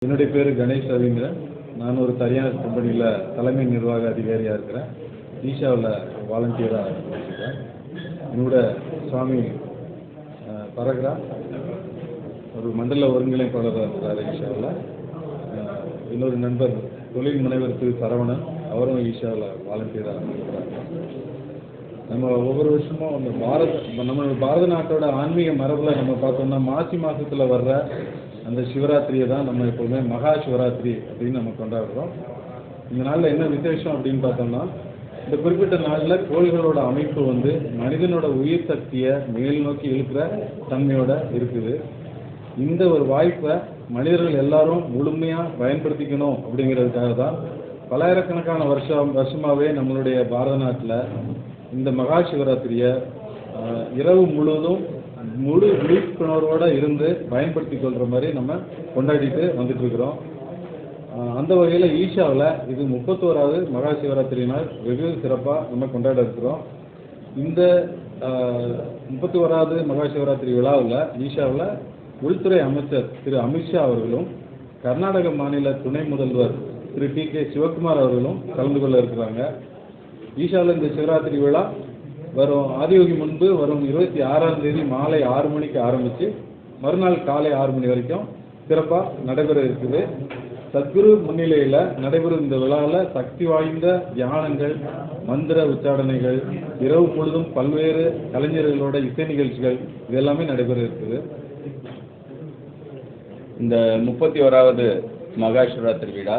என்னுடைய பேர் கணேஷ் ரவீந்திரன். நான் ஒரு தனியார் கம்பெனியில் தலைமை நிர்வாக அதிகாரியாக இருக்கிறேன். ஈஷாவில் வாலண்டியராக இருக்கேன். என்னோட சுவாமி பரகரா ஒரு மண்டல ஒருங்கிணைப்பாளராக இருக்கிறார் ஈஷாவில். இன்னொரு நண்பர் தொழில் முனைவர் திரு சரவணன், அவரும் ஈஷாவில் வாலண்டியராக இருக்கிறாங்க. நம்ம ஒவ்வொரு வருஷமும் நம்ம பாரத நாட்டோட ஆன்மீக மரபில் நம்ம பார்த்தோம்னா மாசி மாதத்தில் வர்ற அந்த சிவராத்திரியை தான் நம்ம எப்போதுமே மகா சிவராத்திரி அப்படின்னு நம்ம கொண்டாடுறோம். இந்த நாளில் என்ன விசேஷம் அப்படின்னு பார்த்தோம்னா, இந்த குறிப்பிட்ட நாளில் கோள்களோட அமைப்பு மனிதனோட உயிர் சக்தியை மேல் நோக்கி இழுக்கிற தன்மையோட இருக்குது. இந்த ஒரு வாய்ப்பை மனிதர்கள் எல்லாரும் முழுமையாக பயன்படுத்திக்கணும் அப்படிங்கிறதுக்காக தான் பல்லாயிரக்கணக்கான வருஷமாகவே நம்மளுடைய பாரத நாட்டில் இந்த மகா சிவராத்திரியை இரவு முழுவதும் முழு விழிப்புணர்வோடு இருந்து பயன்படுத்தி கொள்கிற மாதிரி நம்ம கொண்டாடிட்டு வந்துட்டு இருக்கிறோம். அந்த வகையில் ஈஷாவில் இது 31வது மகா சிவராத்திரி நாள் வெகு சிறப்பாக நம்ம கொண்டாட இருக்கிறோம். இந்த 31வது மகா சிவராத்திரி விழாவில் ஈஷாவில் உள்துறை அமைச்சர் திரு அமித்ஷா அவர்களும் கர்நாடக மாநில துணை முதல்வர் திரு டி.கே. சிவகுமார் அவர்களும் கலந்து கொள்ள இருக்கிறாங்க. ஈஷாவில் இந்த சிவராத்திரி விழா வரும் ஆதியோகி முன்பு வரும் 26ஆம் தேதி மாலை 6 மணிக்கு ஆரம்பித்து மறுநாள் காலை 6 மணி வரைக்கும் சிறப்பாக நடைபெற இருக்குது. சத்குரு முன்னிலையில் நடைபெறும் இந்த விழாவில் சக்தி வாய்ந்த தியானங்கள், மந்திர உச்சாடனைகள், இரவு பொழுதும் பல்வேறு கலைஞர்களோட இசை நிகழ்ச்சிகள் இதெல்லாமே நடைபெற இருக்குது. இந்த 31வது மகா சிவராத்திரி விழா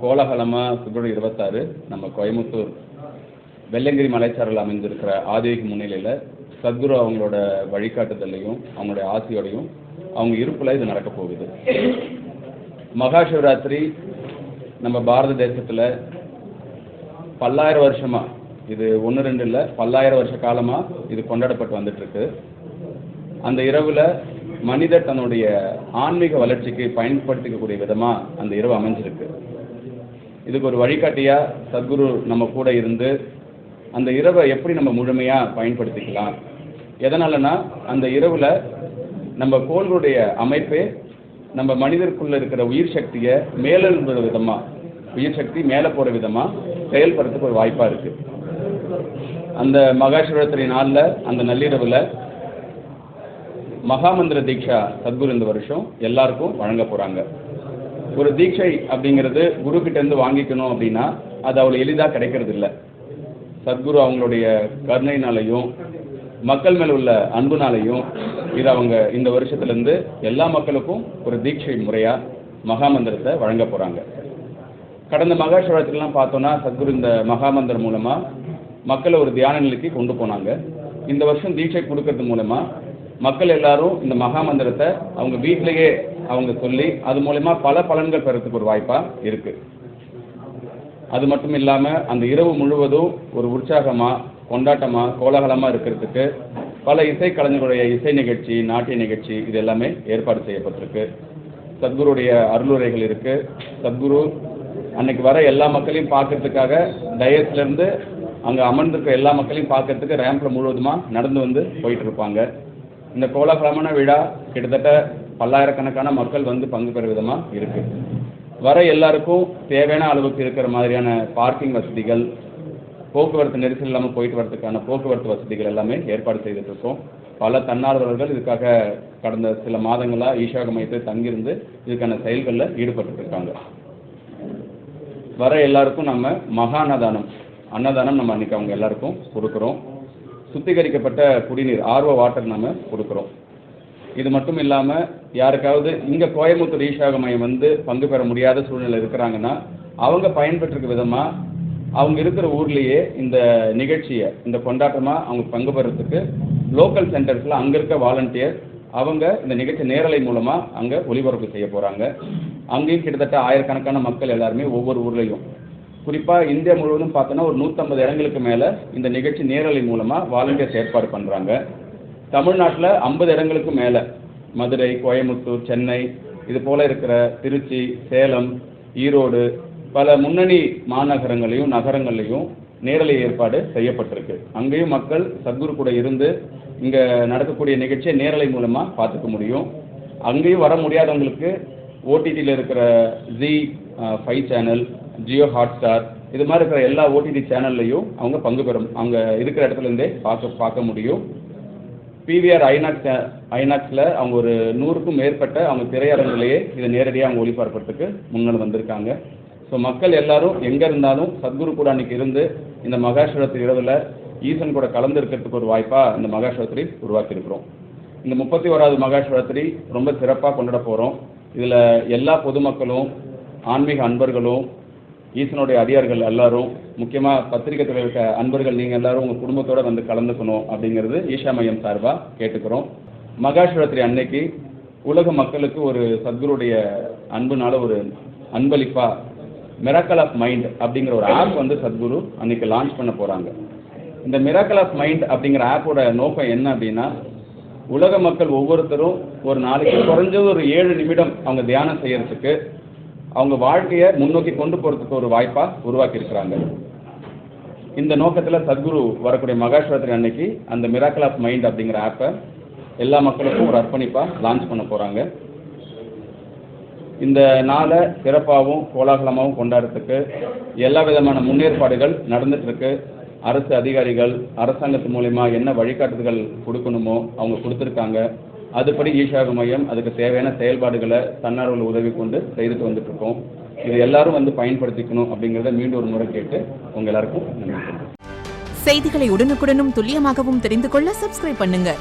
கோலாகலமாக பிப்ரவரி 26 நம்ம கோயம்புத்தூர் வெள்ளங்கிரி மலைச்சாரல் அமைந்திருக்கிற ஆதியோகி முன்னிலையில் சத்குரு அவங்களோட வழிகாட்டுதலையும் அவங்களுடைய ஆசையோடையும் அவங்க இருப்பில் இது நடக்க போகுது. மகா சிவராத்திரி நம்ம பாரத தேசத்தில் பல்லாயிரம் வருஷமாக, இது 1-2 இல்லை, பல்லாயிரம் வருஷ காலமாக இது கொண்டாடப்பட்டு வந்துட்டுருக்கு. அந்த இரவில் மனிதர் தன்னுடைய ஆன்மீக வளர்ச்சிக்கு பயன்படுத்திக்கக்கூடிய விதமாக அந்த இரவு அமைஞ்சிருக்கு. இதுக்கு ஒரு வழிகாட்டியாக சத்குரு நம்ம கூட இருந்து அந்த இரவை எப்படி நம்ம முழுமையாக பயன்படுத்திக்கலாம். எதனாலனா அந்த இரவில் நம்ம கோள்களுடைய அமைப்பே நம்ம மனிதருக்குள்ளே இருக்கிற உயிர் சக்தியை மேலெழும்புற விதமாக, உயிர் சக்தி மேலே போகிற விதமாக செயல்படுறதுக்கு ஒரு வாய்ப்பாக இருக்குது. அந்த மகா சிவராத்திரி நாளில் அந்த நள்ளிரவில் மகாமந்திர தீட்சா சத்குரு இந்த வருஷம் எல்லாருக்கும் வழங்க போகிறாங்க. ஒரு தீட்சை அப்படிங்கிறது குரு கிட்டேருந்து வாங்கிக்கணும் அப்படின்னா அது அவ்வளோ எளிதாக கிடைக்கிறது இல்லை. சத்குரு அவங்களுடைய கருணையினாலையும் மக்கள் மேல் உள்ள அன்புனாலையும் இது அவங்க இந்த வருஷத்துலேருந்து எல்லா மக்களுக்கும் ஒரு தீட்சை முறையாக மகாமந்திரத்தை வழங்க போகிறாங்க. கடந்த மகா சிவராத்திரிலாம் பார்த்தோன்னா சத்குரு இந்த மகாமந்திரம் மூலமாக மக்களை ஒரு தியான நிலைக்கு கொண்டு போனாங்க. இந்த வருஷம் தீட்சை கொடுக்கறது மூலமாக மக்கள் எல்லாரும் இந்த மகாமந்திரத்தை அவங்க வீட்டிலேயே அவங்க சொல்லி அது மூலமா பல பலன்கள் பெறத்துக்கு ஒரு வாய்ப்பாக இருக்குது. அது மட்டும் இல்லாமல் அந்த இரவு முழுவதும் ஒரு உற்சாகமாக, கொண்டாட்டமாக, கோலாகலமாக இருக்கிறதுக்கு பல இசை கலைஞர்களுடைய இசை நிகழ்ச்சி, நாட்டிய நிகழ்ச்சி இது எல்லாமே ஏற்பாடு செய்யப்பட்டிருக்கு. சத்குருடைய அருளுரைகள் இருக்குது. சத்குரு அன்னைக்கு வர எல்லா மக்களையும் பார்க்கறதுக்காக டயஸ்லேருந்து அங்கே அமர்ந்திருக்கிற எல்லா மக்களையும் பார்க்கறதுக்கு ரேம்பில் முழுவதுமாக நடந்து போயிட்டு இருப்பாங்க. இந்த கோலாகலமான விழா கிட்டத்தட்ட பல்லாயிரக்கணக்கான மக்கள் பங்கு பெற விதமாக இருக்குது. வர எல்லாருக்கும் தேவையான அளவுக்கு இருக்கிற மாதிரியான பார்க்கிங் வசதிகள், போக்குவரத்து நெரிசல் இல்லாமல் போயிட்டு வரதுக்கான போக்குவரத்து வசதிகள் எல்லாமே ஏற்பாடு செய்துட்டு இருக்கோம். பல தன்னார்வலர்கள் இதுக்காக கடந்த சில மாதங்களாக ஈஷா மையத்தை தங்கியிருந்து இதுக்கான செயல்களில் ஈடுபட்டு இருக்காங்க. வர எல்லாருக்கும் நம்ம மகா அன்னதானம் நம்ம அன்றைக்கி அவங்க எல்லாருக்கும் கொடுக்குறோம். சுத்திகரிக்கப்பட்ட குடிநீர் RO வாட்டர் நம்ம கொடுக்குறோம். இது மட்டும் இல்லாமல் யாருக்காவது இங்கே கோயம்புத்தூர் ஈஷா மையம் பங்கு பெற முடியாத சூழ்நிலை இருக்கிறாங்கன்னா அவங்க பயன்பெற்றிருக்க விதமாக அவங்க இருக்கிற ஊர்லேயே இந்த நிகழ்ச்சியை, இந்த கொண்டாட்டமாக அவங்க பங்கு பெறத்துக்கு லோக்கல் சென்டர்ஸில் அங்கே இருக்க வாலண்டியர் அவங்க இந்த நிகழ்ச்சி நேரலை மூலமாக அங்கே ஒளிபரப்பு செய்ய போகிறாங்க. அங்கேயும் கிட்டத்தட்ட ஆயிரக்கணக்கான மக்கள் எல்லாருமே ஒவ்வொரு ஊர்லேயும், குறிப்பாக இந்தியா முழுவதும் பார்த்தோன்னா ஒரு 150 இடங்களுக்கு மேலே இந்த நிகழ்ச்சி நேரலை மூலமாக வாலண்டியர்ஸ் ஏற்பாடு பண்ணுறாங்க. தமிழ்நாட்டில் 50 இடங்களுக்கு மேலே மதுரை, கோயம்புத்தூர், சென்னை இது போல் இருக்கிற திருச்சி, சேலம், ஈரோடு பல முன்னணி மாநகரங்களையும் நகரங்களையும் நேரலை ஏற்பாடு செய்யப்பட்டிருக்கு. அங்கேயும் மக்கள் சத்குரு கூட இருந்து இங்கே நடக்கக்கூடிய நிகழ்ச்சியை நேரலை மூலமாக பார்த்துக்க முடியும். அங்கேயும் வர முடியாதவங்களுக்கு ஓடிடியில் இருக்கிற ஜி 5 சேனல், ஜியோ ஹாட்ஸ்டார், இது மாதிரி இருக்கிற எல்லா ஓடிடி சேனல்லையும் அவங்க பங்கு பெறும், அவங்க இருக்கிற இடத்துலேருந்தே பார்க்க முடியும். பிவிஆர் ஐநாக்ஸில் அவங்க ஒரு 100க்கும் மேற்பட்ட அவங்க திரையரங்கிலேயே இதை நேரடியாக அவங்க ஒளிபரப்புறதுக்கு முன்னாடி வந்திருக்காங்க. ஸோ மக்கள் எல்லாரும் எங்கே இருந்தாலும் சத்குரு கூட அன்றைக்கி இருந்து இந்த மகாசிவராத்திரி இரவில் ஈசன் கூட கலந்து இருக்கிறதுக்கு ஒரு வாய்ப்பாக இந்த மகாசிவராத்திரி உருவாக்கியிருக்கிறோம். இந்த 31வது மகாசிவராத்திரி ரொம்ப சிறப்பாக கொண்டாட போகிறோம். இதில் எல்லா பொதுமக்களும், ஆன்மீக அன்பர்களும், ஈசனுடைய அடியார்கள் எல்லாரும், முக்கியமாக பத்திரிகை துறையில் இருக்க அன்பர்கள் நீங்கள் எல்லாரும் உங்கள் குடும்பத்தோடு வந்து கலந்துக்கணும் அப்படிங்கிறது ஈஷா மையம் சார்பாக கேட்டுக்கிறோம். மகாசிவராத்திரி அன்னைக்கு உலக மக்களுக்கு ஒரு சத்குருடைய அன்புனால ஒரு அன்பளிப்பாக மிராக்கிள் ஆஃப் மைண்ட் அப்படிங்கிற ஒரு ஆப் வந்து சத்குரு அன்னைக்கு லான்ச் பண்ண போகிறாங்க. இந்த மிராக்கிள் ஆஃப் மைண்ட் அப்படிங்கிற ஆப்போட நோக்கம் என்ன அப்படின்னா, உலக மக்கள் ஒவ்வொருத்தரும் ஒரு நாளைக்கு குறைஞ்சது ஒரு 7 நிமிடம் அவங்க தியானம் செய்யறதுக்கு, அவங்க வாழ்க்கையை முன்னோக்கி கொண்டு போகிறதுக்கு ஒரு வாய்ப்பாக உருவாக்கியிருக்கிறாங்க. இந்த நோக்கத்தில் சத்குரு வரக்கூடிய மகாசிவராத்திரி அன்னைக்கு அந்த மிராக்கிள் ஆஃப் மைண்ட் அப்படிங்கிற ஆப்பை எல்லா மக்களுக்கும் ஒரு அர்ப்பணிப்பாக லான்ச் பண்ண போகிறாங்க. இந்த நாளை சிறப்பாகவும் கோலாகலமாகவும் கொண்டாடுறதுக்கு எல்லா விதமான முன்னேற்பாடுகள் நடந்துகிட்ருக்கு. அரசு அதிகாரிகள் அரசாங்கத்து மூலமா என்ன வழிகாட்டுதல்கள் கொடுக்கணுமோ அவங்க கொடுத்துருக்காங்க. அதுபடி ஈஷா மையம் அதுக்கு தேவையான செயல்பாடுகளை தன்னார்வல உதவி கொண்டு செய்துட்டு வந்துட்டு இருக்கோம். இது எல்லாரும் வந்து பயன்படுத்திக்கணும் அப்படிங்கிறத மீண்டும் ஒரு முறை கேட்டு உங்க எல்லாருக்கும் நன்றி. செய்திகளை உடனுக்குடனும் துல்லியமாகவும் தெரிந்து கொள்ள சப்ஸ்கிரைப் பண்ணுங்க.